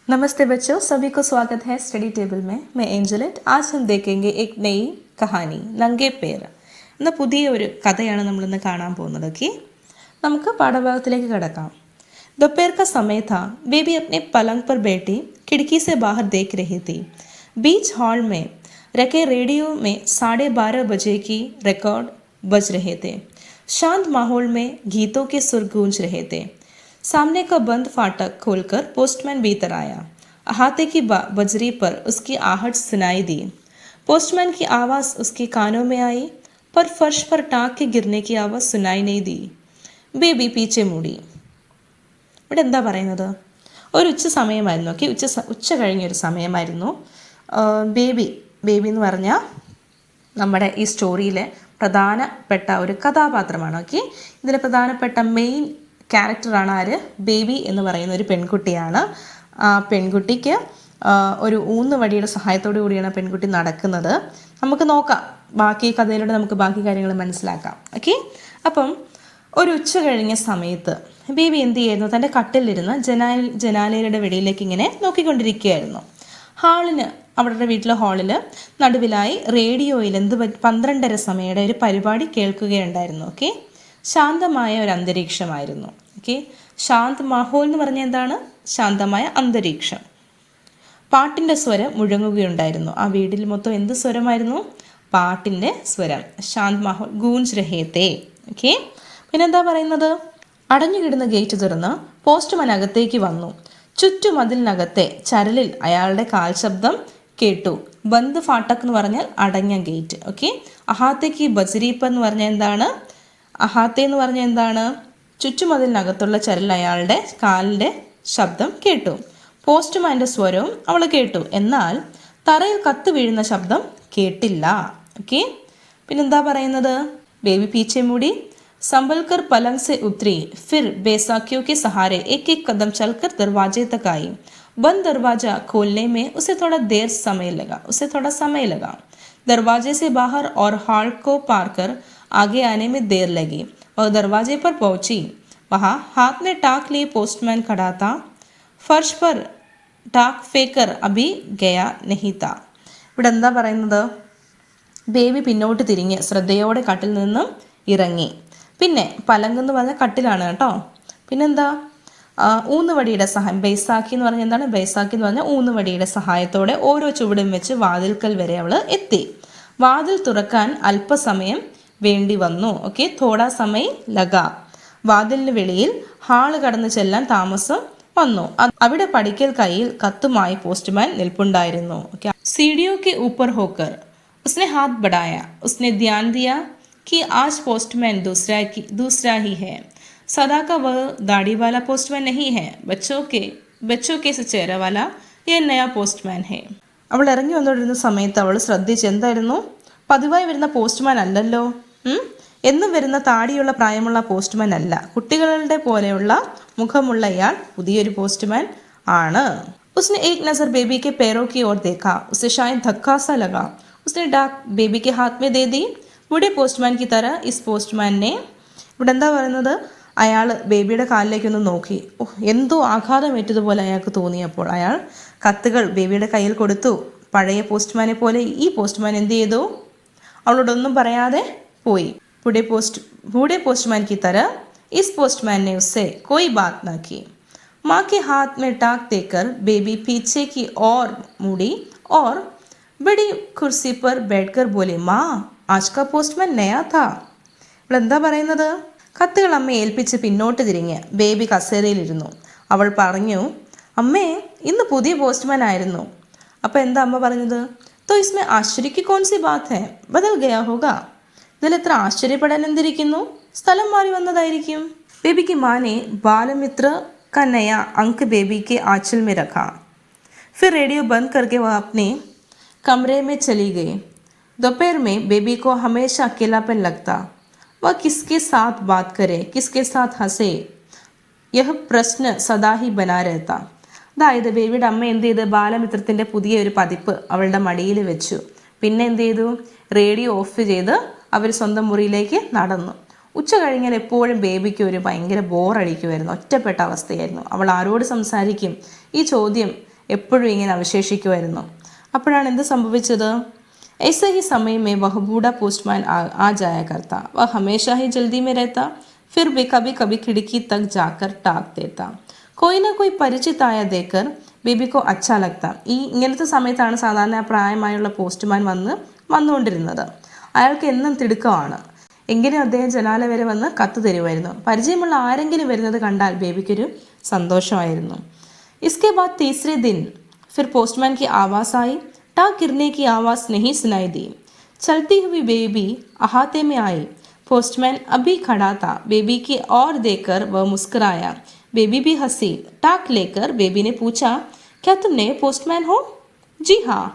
नमस्ते बच्चों, सभी को स्वागत है स्टडी टेबल में। मैं एंजലിറ്റ്। आज हम देखेंगे एक नई कहानी नंगे पैर എന്ന പുതിയ ഒരു കഥയാണ് നമ്മൾ ഇന്ന് കാണാൻ പോകുന്നത്। ഓക്കെ, നമുക്ക് പാഠഭാഗത്തിലേക്ക് കടക്കാം। दोपहर का समय था। बेबी अपने पलंग पर बैठी खिड़की से बाहर देख रही थी। बीच हॉल में रखे रेडियो में 12:30 बजे की रिकॉर्ड बज रहे थे। शांत माहौल में गीतों के सुर गूंज रहे थे। सामने का बंद फाटक खोलकर पोस्टमैन भीतर आया। अहाते की बजरी पर उसकी आहट सुनाई दी। पोस्टमैन की आवाज़ उसके कानों में आई, पर फर्श पर टाँक के गिरने की आवाज़ सुनाई नहीं दी। बेबी पीछे मुड़ी। ഇവിടെ എന്താ പറയുന്നത്? ഒരു ഉച്ച സമയമായിരുന്നു. ഓക്കെ, ഉച്ച കഴിഞ്ഞൊരു സമയമായിരുന്നു. ബേബി എന്ന് പറഞ്ഞാൽ നമ്മുടെ ഈ സ്റ്റോറിയിലെ പ്രധാനപ്പെട്ട ഒരു കഥാപാത്രമാണ്. ഓക്കെ, ഇതിലെ പ്രധാനപ്പെട്ട മെയിൻ ക്യാരക്ടറാണ് ആര്? ബേബി എന്ന് പറയുന്ന ഒരു പെൺകുട്ടിയാണ്. ആ പെൺകുട്ടിക്ക് ഒരു ഊന്നുവടിയുടെ സഹായത്തോടു കൂടിയാണ് പെൺകുട്ടി നടക്കുന്നത്. നമുക്ക് നോക്കാം, ബാക്കി കഥയിലൂടെ നമുക്ക് ബാക്കി കാര്യങ്ങൾ മനസ്സിലാക്കാം. ഓക്കെ, അപ്പം ഒരു ഉച്ച കഴിഞ്ഞ സമയത്ത് ബേബി എന്ത് ചെയ്യുന്നു? തൻ്റെ കട്ടിലിരുന്ന് ജനാലയുടെ വെളിയിലേക്ക് ഇങ്ങനെ നോക്കിക്കൊണ്ടിരിക്കുകയായിരുന്നു. അവരുടെ വീട്ടിലെ ഹാളിൽ നടുവിലായി റേഡിയോയിൽ 12:30 സമയയുടെ ഒരു പരിപാടി കേൾക്കുകയുണ്ടായിരുന്നു. ഓക്കെ, ശാന്തമായ ഒരു അന്തരീക്ഷമായിരുന്നു. ഓക്കെ, ശാന്ത് മാഹോൽ എന്ന് പറഞ്ഞാൽ എന്താണ്? ശാന്തമായ അന്തരീക്ഷം. പാട്ടിൻ്റെ സ്വരം മുഴങ്ങുകയുണ്ടായിരുന്നു. ആ വീട്ടിൽ മൊത്തം എന്ത് സ്വരമായിരുന്നു? പാട്ടിൻ്റെ സ്വരം. ശാന്ത് മാഹോൽ ഗൂഞ്ച് രഹേത്തേ. ഓക്കെ, പിന്നെന്താ പറയുന്നത്? അടഞ്ഞുകിടുന്ന ഗേറ്റ് തുറന്ന് പോസ്റ്റ്മാൻ അകത്തേക്ക് വന്നു. ചുറ്റുമതിലിനകത്തെ ചരലിൽ അയാളുടെ കാൽ ശബ്ദം കേട്ടു. ബന്ദ് ഫാട്ടക് എന്ന് പറഞ്ഞാൽ അടഞ്ഞ ഗേറ്റ്. ഓക്കെ, അഹാത്തേക്ക് ബജരീപ്പ് എന്ന് പറഞ്ഞാൽ എന്താണ്? അഹാത്തെ എന്ന് പറഞ്ഞാൽ എന്താണ്? ചുറ്റുമതിലിനകത്തുള്ള ചരൽ അയാളുടെ കാലിൻ്റെ ശബ്ദം കേട്ടു. പോസ്റ്റ്മാൻ്റെ സ്വരവും അവൾ കേട്ടു, എന്നാൽ തറയിൽ കത്ത് വീഴുന്ന ശബ്ദം കേട്ടില്ല. ഓക്കെ, പിന്നെന്താ പറയുന്നത്? ബേബി പീച്ചെ മൂടി संभलकर पलंग से उतरी, फिर बैसाखियों के सहारे एक एक कदम चलकर दरवाजे तक आई। बंद दरवाजा खोलने में उसे थोड़ा समय लगा। दरवाजे से बाहर और हॉल को पार कर आगे आने में देर लगी। वह दरवाजे पर पहुंची। वहाँ हाथ में टाक लिए पोस्टमैन खड़ा था। फर्श पर टाक फेंकर अभी गया नहीं था। ഇവിടെ എന്താ പറയുന്നത്? ബേബി പിന്നോട്ട് തിരിഞ്ഞ് ശ്രദ്ധയോടെ കട്ടിൽ നിന്നും ഇറങ്ങി. പിന്നെ പലങ്ക് എന്ന് പറഞ്ഞാൽ കട്ടിലാണ് കേട്ടോ. പിന്നെന്താ? ഊന്നുവടിയുടെ സഹായം. ബൈസാഖി എന്ന് പറഞ്ഞാൽ എന്താണ്? ബൈസാഖി എന്ന് പറഞ്ഞാൽ ഊന്നുവടിയുടെ സഹായത്തോടെ ഓരോ ചുവടും വെച്ച് വാതിൽക്കൽ വരെ അവൾ എത്തി. വാതിൽ തുറക്കാൻ അല്പസമയം വേണ്ടി വന്നു. ഓക്കെ, തോടാ സമയം ലഗ. വാതിലിന് വെളിയിൽ ഹാള് കടന്നു ചെല്ലാൻ താമസം വന്നു. അവിടെ പടിക്കൽ കയ്യിൽ കത്തുമായി പോസ്റ്റ്മാൻ നിൽപ്പുണ്ടായിരുന്നു. ഓക്കെ, सीढ़ियों के ऊपर होकर उसने हाथ बढ़ाया। उसने ध्यान दिया कि आज पोस्टमैन दूसरा ही है। सदा का वह दाढ़ी वाला पोस्टमैन नहीं है। बच्चों के से चेहरा वाला ये नया पोस्टमैन है। അവൾ ഇറങ്ങി വന്നുകൊണ്ടിരുന്ന സമയത്ത് അവൾ ശ്രദ്ധിച്ച്, എന്തായിരുന്നു? പതിവായി വരുന്ന പോസ്റ്റ്മാൻ അല്ലല്ലോ. എന്നും വരുന്ന താടിയുള്ള പ്രായമുള്ള പോസ്റ്റ്മാൻ അല്ല. കുട്ടികളുടെ പോലെയുള്ള മുഖമുള്ള ഇയാൾ പുതിയൊരു പോസ്റ്റ്മാൻ ആണ്. उसने एक नज़र बेबी के पैरों की ओर देखा। उसे शायद धक्का सा लगा। उसने डाक बेबी के हाथ में दे दी। ബുഡേ പോസ്റ്റ്മാൻ കി തര ഇസ് പോസ്റ്റ്മാനെ. ഇവിടെ എന്താ പറയുന്നത്? അയാൾ ബേബിയുടെ കാലിലേക്കൊന്ന് നോക്കി. എന്തോ ആഘാതമേറ്റതുപോലെ അയാൾക്ക് തോന്നിയപ്പോൾ അയാൾ കത്തുകൾ ബേബിയുടെ കയ്യിൽ കൊടുത്തു. പഴയ പോസ്റ്റ്മാനെ പോലെ ഈ പോസ്റ്റ്മാൻ എന്ത് ചെയ്തു? അവളോടൊന്നും പറയാതെ പോയി. ബൂढ़े पोस्टमैन की तरह इस पोस्टमैन ने उससे कोई बात न की। माँ के हाथ में टाक देकर बेबी पीछे की ओर मुड़ी और बड़ी कुर्सी पर बैठकर बोले, माँ आज का पोस्टमैन नया था। അവൾ എന്താ പറയുന്നത്? കത്തുകൾ അമ്മയെ ഏൽപ്പിച്ച് പിന്നോട്ട് തിരിഞ്ഞ് ബേബി കസേരയിലിരുന്നു. അവൾ പറഞ്ഞു, അമ്മേ ഇന്ന് പുതിയ പോസ്റ്റ്മാൻ ആയിരുന്നു. അപ്പോൾ എന്താ അമ്മ പറഞ്ഞത്? तो इसमें आश्चर्य की कौन सी बात है? बदल गया होगा. ഇതിൽ എത്ര ആശ്ചര്യപ്പെടാൻ എന്തിരിക്കുന്നു? സ്ഥലം മാറി വന്നതായിരിക്കും. बेबी की माँ ने बालमित्र का नया अंक बेबी के आंचल में रखा। फिर रेडियो बंद करके वह अपने कमरे में चली गई। दोपहर में बेबी को हमेशा अकेलापन लगता। वह किसके साथ बात करे, किसके साथ हंसे, यह प्रश्न सदा ही बना रहता. അതായത് ബേബിയുടെ അമ്മ എന്ത് ചെയ്ത്? ബാലമിത്രത്തിൻ്റെ പുതിയൊരു പതിപ്പ് അവളുടെ മടിയിൽ വെച്ചു. പിന്നെ എന്ത് ചെയ്തു? റേഡിയോ ഓഫ് ചെയ്ത് അവർ സ്വന്തം മുറിയിലേക്ക് നടന്നു. ഉച്ച കഴിഞ്ഞാൽ എപ്പോഴും ബേബിക്ക് ഒരു ഭയങ്കര ബോറടിക്കുമായിരുന്നു. ഒറ്റപ്പെട്ട അവസ്ഥയായിരുന്നു. അവൾ ആരോട് സംസാരിക്കും? ഈ ചോദ്യം എപ്പോഴും ഇങ്ങനെ അവശേഷിക്കുമായിരുന്നു. അപ്പോഴാണ് എന്ത് സംഭവിച്ചത്? ऐसे ही समय में वह बूढ़ा पोस्टमैन आ जाया करता. वह हमेशा ही जल्दी में रहता, फिर भी कभी कभी खिड़की तक जाकर टाक देता. कोई ना कोई परिचित आया देकर ബേബി കോ അച്ഛാ ലഗ്ത. ഈ ഇങ്ങനത്തെ സമയത്താണ് സാധാരണ പ്രായമായുള്ള പോസ്റ്റ്മാൻ വന്നുകൊണ്ടിരുന്നത്. അയാൾക്ക് എന്നും തിടുക്കമാണ്. എങ്കിലും അദ്ദേഹം ജനാല വരെ വന്ന് കത്ത് തരുമായിരുന്നു. പരിചയമുള്ള ആരെങ്കിലും വരുന്നത് കണ്ടാൽ ബേബിക്കൊരു സന്തോഷമായിരുന്നു. इसके बाद तीसरे दिन फिर पोस्टमैन की आवाज़ आई. टाक गिरने की आवाज़ नहीं सुनाई दी. चलती हुई बेबी अहाते में आई. पोस्टमैन अभी खड़ा था. बेबी की ओर देखकर वह मुस्कुराया. बेबी भी हंसी. टाक लेकर बेबी ने पूछा, क्या तुम नए पोस्टमैन हो? जी हाँ.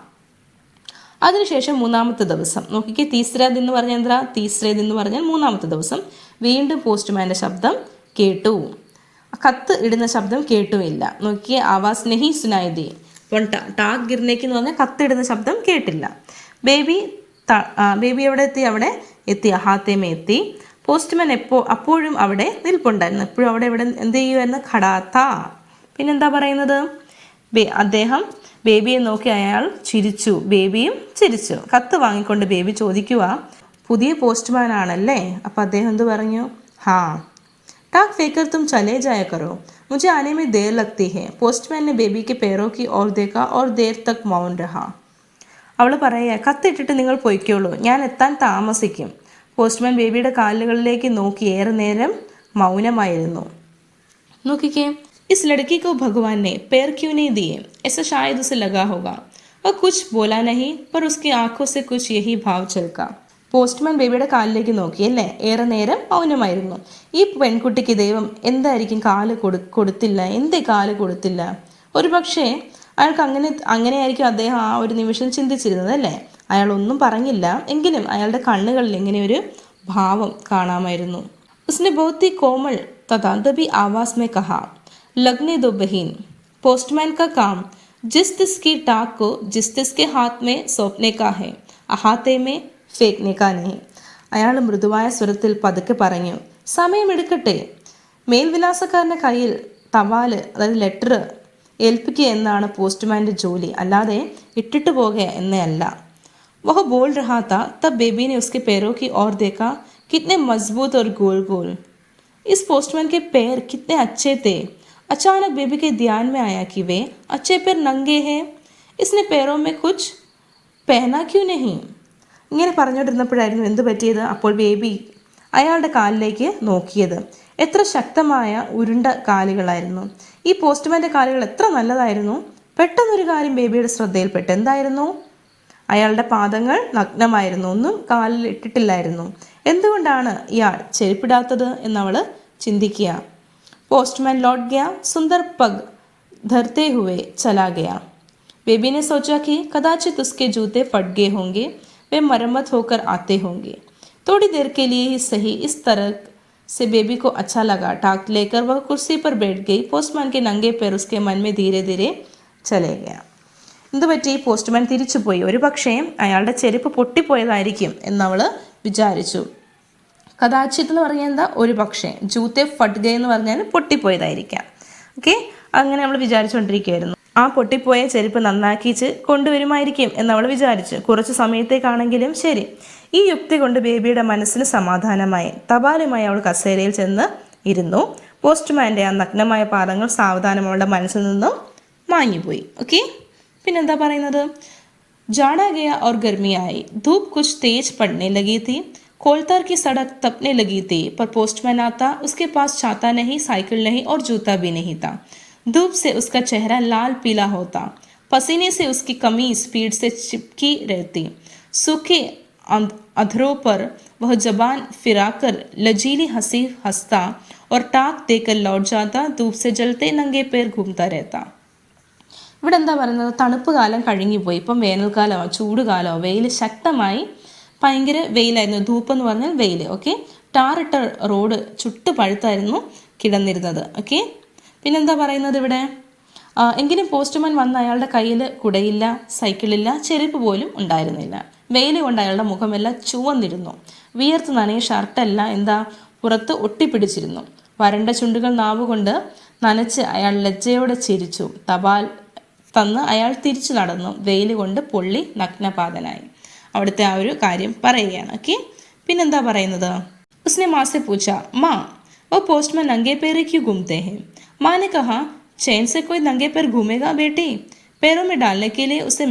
അതിനുശേഷം മൂന്നാമത്തെ ദിവസം നോക്കിക്കേ, തീസ്രേദ് എന്ന് പറഞ്ഞാൽ എന്താ? തീസ്രേദ് എന്ന് പറഞ്ഞാൽ മൂന്നാമത്തെ ദിവസം വീണ്ടും പോസ്റ്റ്മാൻ്റെ ശബ്ദം കേട്ടു. കത്ത് ഇടുന്ന ശബ്ദം കേട്ടുമില്ല. നോക്കിയേ, ആവാസ് നെഹി സുനായി ദി. അപ്പം ടാക് ഗിർനേക്ക് എന്ന് പറഞ്ഞാൽ കത്തിടുന്ന ശബ്ദം കേട്ടില്ല. ബേബി എവിടെ എത്തി? അവിടെ എത്തി, അഹാത്തേമേ എത്തി. പോസ്റ്റ്മാൻ അപ്പോഴും അവിടെ നിൽപ്പുണ്ടായിരുന്നു. എപ്പോഴും അവിടെ എന്ത് ചെയ്യുമായിരുന്നു? ഖടാത്ത. പിന്നെന്താ പറയുന്നത്? അദ്ദേഹം ബേബിയെ നോക്കി അയാൾ ചിരിച്ചു. ബേബിയും ചിരിച്ചു. കത്ത് വാങ്ങിക്കൊണ്ട് ബേബി ചോദിക്കുക, പുതിയ പോസ്റ്റ്മാൻ ആണല്ലേ? അപ്പം അദ്ദേഹം എന്ത് പറഞ്ഞു? ഹാ. टाक फेंकर तुम चले जाया करो, मुझे आने में देर लगती है. पोस्टमैन ने बेबी के पैरों की ओर देखा और देर तक मौन रहा. അവൾ പറയുക, കത്തിട്ടിട്ട് നിങ്ങൾ പൊയ്ക്കോളൂ, ഞാൻ എത്താൻ താമസിക്കും. പോസ്റ്റ്മാൻ ബേബിയുടെ കാലുകളിലേക്ക് നോക്കി ഏറെ നേരം മൗനമായിരുന്നു. നോക്കിക്കേ, इस लड़की को भगवान ने पैर क्यों नहीं दिए? ऐसा शायद उसे लगा होगा. वह कुछ बोला नहीं, पर उसकी आंखों से कुछ यही भाव झलका. പോസ്റ്റ്മാൻ ബേബിയുടെ കാലിലേക്ക് നോക്കി അല്ലേ? ഏറെ നേരം മൗനമായിരുന്നു. ഈ പെൺകുട്ടിക്ക് ദൈവം എന്തായിരിക്കും കാല് കൊടുത്തില്ല? എന്തേ കാല് കൊടുത്തില്ല? ഒരു പക്ഷേ അയാൾക്ക് അങ്ങനെയായിരിക്കും അദ്ദേഹം ആ ഒരു നിമിഷം ചിന്തിച്ചിരുന്നത് അല്ലേ? അയാൾ ഒന്നും പറഞ്ഞില്ല, എങ്കിലും അയാളുടെ കണ്ണുകളിൽ ഇങ്ങനെ ഒരു ഭാവം കാണാമായിരുന്നു. उसने बहुत ही कोमल तथा दबी आवाज में कहा, लगने दो बहन. पोस्टमैन का काम जिस तिस की टाक को जिस तिस के हाथ में सौंपने का है, अहाते में ഫേക്നേക്കാനേ. അയാൾ മൃദുവായ സ്വരത്തിൽ പതുക്കെ പറഞ്ഞു, സമയമെടുക്കട്ടെ. മേൽവിലാസക്കാരൻ്റെ കയ്യിൽ തപാല്, അതായത് ലെറ്റർ ഏൽപ്പിക്കുക എന്നാണ് പോസ്റ്റ്മാൻ്റെ ജോലി, അല്ലാതെ ഇട്ടിട്ട് പോകുക എന്നല്ല. वह बोल रहा था तब बेबी ने उसके पैरों की ओर देखा, कितने मजबूत और गोल गोल. इस पोस्टमैन के पैर कितने अच्छे थे. अचानक बेबी के ध्यान में आया कि वे अच्छे पैर नंगे हैं. इसने पैरों में कुछ पहना क्यों नहीं? ഇങ്ങനെ പറഞ്ഞുകൊണ്ടിരുന്നപ്പോഴായിരുന്നു എന്ത് പറ്റിയത്? അപ്പോൾ ബേബി അയാളുടെ കാലിലേക്ക് നോക്കിയത്. എത്ര ശക്തമായ ഉരുണ്ട കാലുകളായിരുന്നു! ഈ പോസ്റ്റ്മാൻ്റെ കാലുകൾ എത്ര നല്ലതായിരുന്നു! പെട്ടെന്നൊരു കാര്യം ബേബിയുടെ ശ്രദ്ധയിൽപ്പെട്ടു. എന്തായിരുന്നു? അയാളുടെ പാദങ്ങൾ നഗ്നമായിരുന്നു, ഒന്നും കാലിൽ ഇട്ടിട്ടില്ലായിരുന്നു. എന്തുകൊണ്ടാണ് ഇയാൾ ചെരുപ്പിടാത്തത് എന്നവൾ ചിന്തിക്കുക. പോസ്റ്റ്മാൻ लौट गया, सुंदर पग धरते हुए चला गया. बेबी ने सोचा कि कदाचित उसके जूते फट गए होंगे, वे मरम्मत होकर आते होंगे. थोड़ी देर के लिए ही सही, इस तरह से बेबी को अच्छा लगा. टाक लेकर वह कुर्सी पर बैठ गई. पोस्टमैन के नंगे पैर उसके मन में धीरे धीरे चले गया. എന്ത് പറ്റി? പോസ്റ്റ്മാൻ തിരിച്ചുപോയി. ഒരു പക്ഷേ അയാളുടെ ചെരുപ്പ് പൊട്ടിപ്പോയതായിരിക്കും എന്നവൾ വിചാരിച്ചു. കഥാച്ചിത്ത് എന്ന് പറഞ്ഞാൽ എന്താ? ഒരു പക്ഷേ. ജൂത്തെ ഫട്ഗ എന്ന് പറഞ്ഞാൽ പൊട്ടിപ്പോയതായിരിക്കാം. ഓക്കെ, അങ്ങനെ നമ്മൾ വിചാരിച്ചുകൊണ്ടിരിക്കുകയായിരുന്നു. ആ പൊട്ടിപ്പോയ ചെരുപ്പ് നന്നാക്കിച്ച് കൊണ്ടുവരുമായിരിക്കും എന്നവൾ വിചാരിച്ചു. കുറച്ച് സമയത്തേക്കാണെങ്കിലും ശരി. ഈ യുക്തി കൊണ്ട് ബേബിയുടെ മനസ്സിന് സമാധാനമായി. തപാലുമായി അവൾ കസേരയിൽ ചെന്ന് ഇരുന്നു. പോസ്റ്റ്മാൻ്റെ ആ നഗ്നമായ പാദങ്ങൾ സാവധാനം അവളുടെ മനസ്സിൽ നിന്നും മാഞ്ഞുപോയി. ഓക്കെ, പിന്നെന്താ പറയുന്നത്? जाड़ा गया और गर्मी आई. धूप कुछ तेज पड़ने लगी थी. कोलतार की सड़क तपने लगी थी. पर पोस्टमैन आता. उसके पास छाता नहीं, साइकिल नहीं और जूता भी नहीं था. धूप से उसका चेहरा लाल पीला होता. पसीने से उसकी कमीज स्पीड से चिपकी रहती. सूखे अधरों पर वह जबान फिराकर लजीली हंसी हंसता और टाक देकर लौट जाता. धूप से जलते नंगे पैर घूमता रहता. ഇവിടെ എന്താ പറയുന്നത്? തണുപ്പ് കാലം കഴിഞ്ഞുപോയി, ഇപ്പം വേനൽക്കാലമോ ചൂടുകാലമോ. വെയിൽ ശക്തമായി, ഭയങ്കര വെയിലായിരുന്നു. ധൂപ്പ് എന്ന് പറഞ്ഞാൽ വെയിൽ. ഓക്കെ, ടാറിട്ട റോഡ് ചുട്ട് പഴുത്തായിരുന്നു കിടന്നിരുന്നത്. ഓക്കെ, പിന്നെന്താ പറയുന്നത് ഇവിടെ? എങ്കിലും പോസ്റ്റ്മാൻ വന്ന അയാളുടെ കയ്യിൽ കുടയില്ല, സൈക്കിളില്ല, ചെരുപ്പ് പോലും ഉണ്ടായിരുന്നില്ല. വെയിൽ കൊണ്ട് അയാളുടെ മുഖമെല്ലാം ചുവന്നിരുന്നു. വിയർത്ത് നനയ ഷർട്ടെല്ലാം എന്താ പുറത്ത് ഒട്ടിപ്പിടിച്ചിരുന്നു. വരണ്ട ചുണ്ടുകൾ നാവുകൊണ്ട് നനച്ച് അയാൾ ലജ്ജയോടെ ചിരിച്ചു. തന്ന് അയാൾ തിരിച്ചു നടന്നു. വെയിൽ കൊണ്ട് പൊള്ളി നഗ്നപാതനായി. അവിടുത്തെ ആ ഒരു കാര്യം പറയുകയാണ്. ഓക്കെ, പിന്നെന്താ പറയുന്നത്? उसने माँ से पूछा, माँ वो पोस्टमैन नंगे पैर क्यों घूमते हैं? माँ ने कहा, चैन से कोई नंगे पैर घूमेगा बेटी? पैरों में डालने के लिए उसे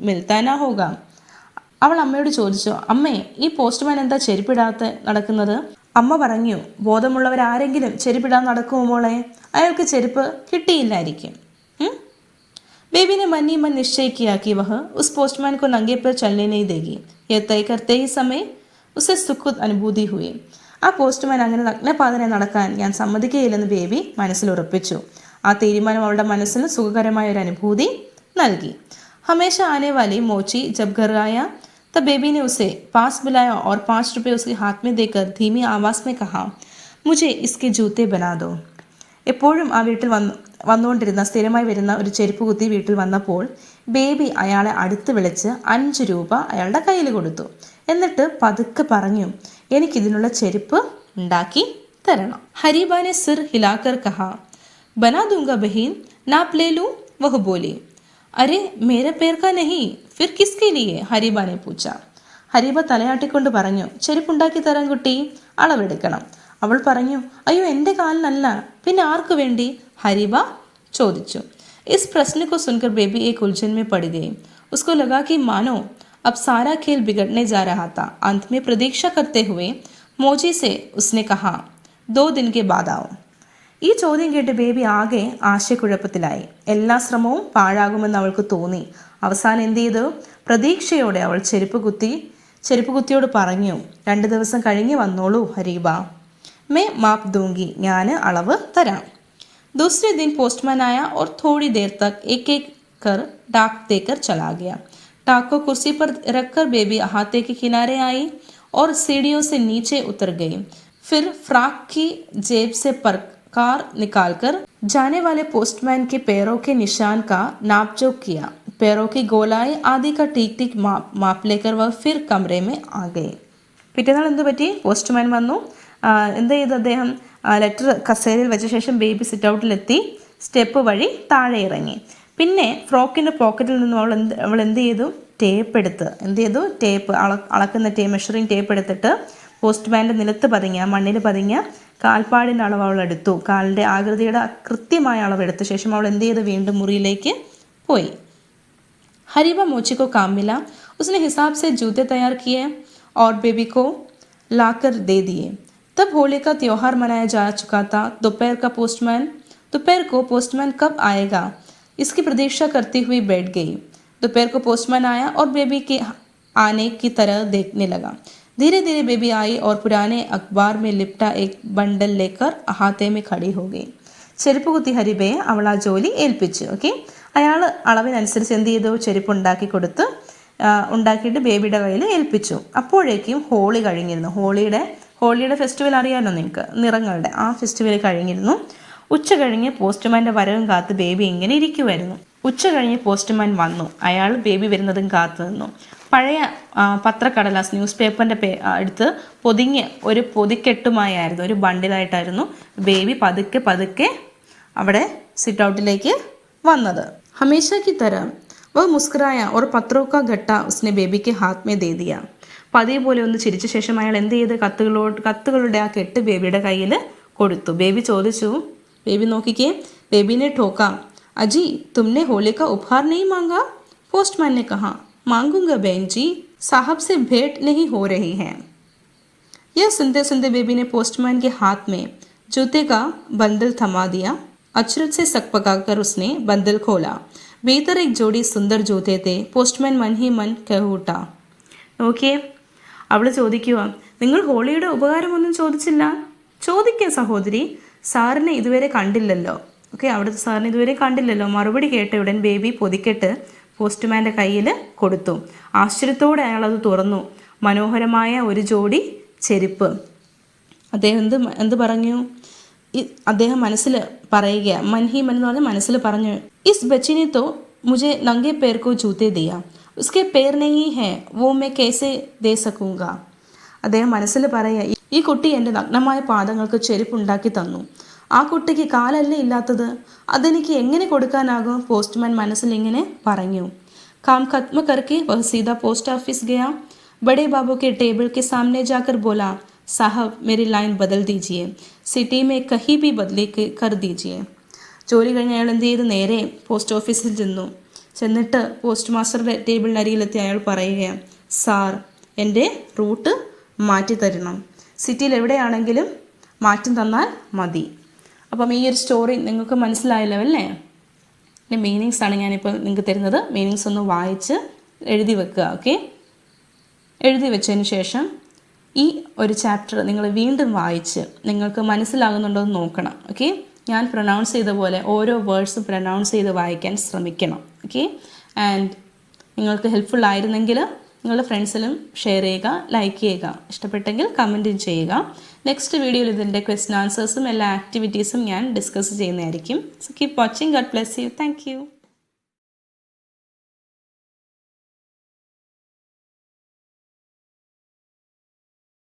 मिलता ना होगा. അവൾ അമ്മയോട് ചോദിച്ചു, അമ്മേ, ഈ പോസ്റ്റ്മാൻ എന്താ ചെരുപ്പിടാത്ത നടക്കുന്നത്? അമ്മ പറഞ്ഞു, ബോധമുള്ളവരാരെങ്കിലും ചെരുപ്പിടാൻ നടക്കുമോ മോളെ? അയാൾക്ക് ചെരുപ്പ് കിട്ടിയില്ലായിരിക്കും. बेबी ने मन ही मन निश्चय किया कि वह उस पोस्टमैन को नंगे पैर चलने नहीं देगी. यह तय करते ही समय उसे सुखद अनुभूति हुई. ആ പോസ്റ്റ്മാൻ അങ്ങനെ നഗ്നപാതനെ നടക്കാൻ ഞാൻ സമ്മതിക്കുകയില്ലെന്ന് ബേബി മനസ്സിൽ ഉറപ്പിച്ചു. ആ തീരുമാനം അവളുടെ മനസ്സിന് സുഖകരമായ ഒരു അനുഭൂതി നൽകി. हमेशा आने वाली मोची जब घर आया तब बेबी ने उसे पास बुलाया और 5 रुपये उसके हाथ में देकर धीमी आवाज़ में कहा, मुझे इसके जूते बना दो. എപ്പോഴും ആ വീട്ടിൽ വന്നുകൊണ്ടിരുന്ന സ്ഥിരമായി വരുന്ന ഒരു ചെരുപ്പ് കുത്തി വീട്ടിൽ വന്നപ്പോൾ ബേബി അയാളെ അടുത്ത് വിളിച്ച് 5 രൂപ അയാളുടെ കയ്യിൽ കൊടുത്തു. എന്നിട്ട് പതുക്കെ പറഞ്ഞു, എനിക്കിതിനുള്ള ചെരുപ്പ് ഉണ്ടാക്കി തരണം. ഹരീബാനെ സിർ ഹിലാക്കർ കഹാ, ബനാ ദൂംഗാ ബഹീൻ, നാപ് ലേ ലൂം. വഹ് ബോലി, അരെ മേരെ പേർ കാ നഹി, ഫിർ കിസ്കെ ലിയേ? ഹരീബാനെ പൂച്ച. ഹരീബ തലയാട്ടിക്കൊണ്ട് പറഞ്ഞു, ചെരുപ്പുണ്ടാക്കി തരാൻ കുട്ടി, അളവെടുക്കണം. അവൾ പറഞ്ഞു, അയ്യോ എൻ്റെ കാലിനല്ല, പിന്നെ ആർക്ക് വേണ്ടി? ഹരീബ ചോദിച്ചു. ഇസ് പ്രശ്ന को सुनकर बेबी एक उलझन में पड़ गई. उसको लगा कि मानो अब सारा खेल बिगड़ने जा रहा था. अंत में प्रतीक्षा करते हुए मोची से उसने कहा, 2 दिन के बाद आओ. ഈ ചോദ്യം കേട്ട് ബേബി ആകെ ആശയക്കുഴപ്പത്തിലായി. എല്ലാ ശ്രമവും പാഴാകുമെന്ന് അവൾക്ക് തോന്നി. അവസാനം എന്ത് ചെയ്തു? പ്രതീക്ഷയോടെ അവൾ ചെരുപ്പ് കുത്തിയോട് പറഞ്ഞു, 2 ദിവസം കഴിഞ്ഞ് വന്നോളൂ ഹരീബ. മേ മാപ് ദൂങ്കി, ഞാൻ അളവ് തരാം. दूसरे दिन पोस्टमैन आया और थोड़ी देर तक एक कर डाक देकर चला गया. डाक को कुर्सी पर रखकर बेबी अहाते के किनारे आई और सीढ़ियों से नीचे उतर गई. फिर फ्रॉक की जेब से परकार निकालकर जाने वाले पोस्टमैन के पैरों के निशान का नापजोख किया. पैरों की गोलाई आदि का ठीक माप लेकर वह फिर कमरे में आ गई. പിറ്റേന്നാൾ എന്ത് പറ്റി? പോസ്റ്റ്മാൻ വന്നു. എന്ത് ചെയ്തു അദ്ദേഹം? ലെറ്റർ കസേരയിൽ വെച്ച ശേഷം ബേബി സിറ്റ് ഔട്ടിലെത്തി സ്റ്റെപ്പ് വഴി താഴെ ഇറങ്ങി. പിന്നെ ഫ്രോക്കിൻ്റെ പോക്കറ്റിൽ നിന്നും അവൾ എന്ത് ചെയ്തു? ടേപ്പ് അളക്കുന്ന മെഷറിങ് ടേപ്പ് എടുത്തിട്ട് പോസ്റ്റ്മാൻ്റെ നിലത്ത് മണ്ണിൽ പതിഞ്ഞ കാൽപ്പാടിൻ്റെ അളവ് അവൾ എടുത്തു. കാലിൻ്റെ ആകൃതിയുടെ കൃത്യമായ അളവെടുത്ത ശേഷം അവൾ എന്ത് ചെയ്തു? വീണ്ടും മുറിയിലേക്ക് പോയി. ഹരീബ मोची को काम मिला. उसने हिसाब से जूते तैयार किए और बेबी को लाकर दे दिए. तब होली का त्यौहार मनाया जा चुका था. दोपहर को पोस्टमैन कब आएगा इसकी प्रतीक्षा करती हुई बैठ गई. दोपहर को पोस्टमैन आया और बेबी के आने की तरह देखने लगा. धीरे धीरे बेबी आई और पुराने अखबार में लिपटा एक बंडल लेकर अहाते में खड़ी हो गई. ചെരുപ്പ് കുത്തി ഹരിബയെ അവൾ ആ ജോലി ഏൽപ്പിച്ചു. ഓക്കെ, അയാൾ അളവിനനുസരിച്ച് എന്ത് ചെയ്തു? ചെരുപ്പ് ഉണ്ടാക്കിയിട്ട് ബേബിയുടെ കയ്യിൽ ഏൽപ്പിച്ചു. അപ്പോഴേക്കും ഹോളി കഴിഞ്ഞിരുന്നു. ഹോളിയുടെ ഫെസ്റ്റിവൽ അറിയാമല്ലോ നിങ്ങൾക്ക്, നിറങ്ങളുടെ ആ ഫെസ്റ്റിവൽ കഴിഞ്ഞിരുന്നു. ഉച്ച കഴിഞ്ഞ് പോസ്റ്റ്മാൻ്റെ വരവും കാത്ത് ബേബി ഇങ്ങനെ ഇരിക്കുമായിരുന്നു. ഉച്ച കഴിഞ്ഞ് പോസ്റ്റ്മാൻ വന്നു. അയാൾ ബേബി വരുന്നതും കാത്തു നിന്നു. പഴയ പത്രക്കടലാസ് ന്യൂസ് പേപ്പറിൻ്റെ എടുത്ത് പൊതിഞ്ഞ് ഒരു പൊതിക്കെട്ടുമായിരുന്നു, ഒരു ബണ്ടിലായിട്ടായിരുന്നു ബേബി പതുക്കെ അവിടെ സിറ്റ് ഔട്ടിലേക്ക് വന്നത്. ഹമേശ की तरह वह मुस्कुराया और पत्रों का गट्टा उसने बेबी के हाथ में दे दिया. പതിയെ പോലെ ഒന്ന് ചിരിച്ച ശേഷം അയാൾ എന്ത് ചെയ്ത്? കത്തുകളുടെ ആ കെട്ട് ബേബിയുടെ കയ്യിൽ കൊടുത്തു. ബേബി ചോദിച്ചു, ബേബി നോക്കിക്കേ, ബേബിനെ ठोका. अजी तुमने होली का उपहार नहीं मांगा? पोस्टमैन ने कहा, मांगूंगा बहन जी, साहब से भेंट नहीं हो रही है. यह सुनते सुनते बेबी ने पोस्टमैन के हाथ में जूते का बंडल थमा दिया. अचरज से सकपकाकर उसने बंडल खोला. भीतर एक जोड़ी सुंदर जूते थे. पोस्टमैन मन ही मन कह उठा. നോക്കിയേ, അവൾ ചോദിക്കുക, നിങ്ങൾ ഹോളിയുടെ ഉപകാരമൊന്നും ചോദിച്ചില്ല? ചോദിക്കുക സഹോദരി, സാറിനെ ഇതുവരെ കണ്ടില്ലല്ലോ. ഓക്കെ, അവിടുത്തെ സാറിനെ ഇതുവരെ കണ്ടില്ലല്ലോ. മറുപടി കേട്ട ഉടൻ ബേബി പൊതിക്കെട്ട് പോസ്റ്റ്മാൻ്റെ കയ്യിൽ കൊടുത്തു. ആശ്ചര്യത്തോടെ അയാൾ അത് തുറന്നു. മനോഹരമായ ഒരു ജോഡി ചെരുപ്പ്. അദ്ദേഹം എന്ത് പറഞ്ഞു? അദ്ദേഹം മനസ്സിൽ പറയുക, മൻഹിമൻ എന്ന് പറഞ്ഞാൽ മനസ്സിൽ പറഞ്ഞു, ഇസ് ബച്ചിനെ തോ മുझे നംഗെ പേർ കോ ജൂത്തെ ദിയാ, ഉസ്കെ പേർ നഹീ ഹൈ, വോ മേ കേസെ ദേ സകൂംഗ. അദ്ദേഹം മനസ്സിൽ പറയുക, ഈ കുട്ടി എൻ്റെ നഗ്നമായ പാദങ്ങൾക്ക് ചെരുപ്പുണ്ടാക്കി തന്നു. ആ കുട്ടിക്ക് കാലല്ലേ ഇല്ലാത്തത്, അതെനിക്ക് എങ്ങനെ കൊടുക്കാനാകും? പോസ്റ്റ്മാൻ മനസ്സിൽ ഇങ്ങനെ പറഞ്ഞു. काम खत्म करके वह सीधा पोस्ट ऑफिस गया। बड़े बाबू के टेबल के सामने जाकर बोला, साहब मेरी लाइन बदल दीजिए, सिटी में कहीं भी बदली कर दीजिए. ജോലി കഴിഞ്ഞ് അയാൾ എന്ത് ചെയ്ത് നേരെ പോസ്റ്റ് ഓഫീസിൽ ചെന്നിട്ട് പോസ്റ്റ് മാസ്റ്ററുടെ ടേബിളിനരികിലെത്തി അയാൾ പറയുകയാണ്, സാർ എൻ്റെ റൂട്ട് മാറ്റി തരണം, സിറ്റിയിൽ എവിടെയാണെങ്കിലും മാറ്റം തന്നാൽ മതി. അപ്പം ഈ ഒരു സ്റ്റോറി നിങ്ങൾക്ക് മനസ്സിലായല്ലോ അല്ലേ? ഇതിൻ്റെ മീനിങ്സ് ആണ് ഞാനിപ്പോൾ നിങ്ങൾക്ക് തരുന്നത്. മീനിങ്സ് ഒന്ന് വായിച്ച് എഴുതി വെക്കുക. ഓക്കെ, എഴുതി വെച്ചതിന് ശേഷം ഈ ഒരു ചാപ്റ്റർ നിങ്ങൾ വീണ്ടും വായിച്ച് നിങ്ങൾക്ക് മനസ്സിലാകുന്നുണ്ടോ എന്ന് നോക്കണം. ഓക്കെ, ഞാൻ പ്രൊനൗൺസ് ചെയ്ത പോലെ ഓരോ വേർഡ്സും പ്രൊനൗൺസ് ചെയ്ത് വായിക്കാൻ ശ്രമിക്കണം. ഓക്കെ, ആൻഡ് നിങ്ങൾക്ക് ഹെൽപ്ഫുൾ ആയിരുന്നെങ്കിൽ നിങ്ങളുടെ ഫ്രണ്ട്സിലും ഷെയർ ചെയ്യുക, ലൈക്ക് ചെയ്യുക, ഇഷ്ടപ്പെട്ടെങ്കിൽ കമൻറ്റും ചെയ്യുക. നെക്സ്റ്റ് വീഡിയോയിൽ ഇതിൻ്റെ ക്വസ്റ്റ്യൻ ആൻസേഴ്സും എല്ലാ ആക്ടിവിറ്റീസും ഞാൻ ഡിസ്കസ് ചെയ്യുന്നതായിരിക്കും. So keep watching. God bless you. Thank you.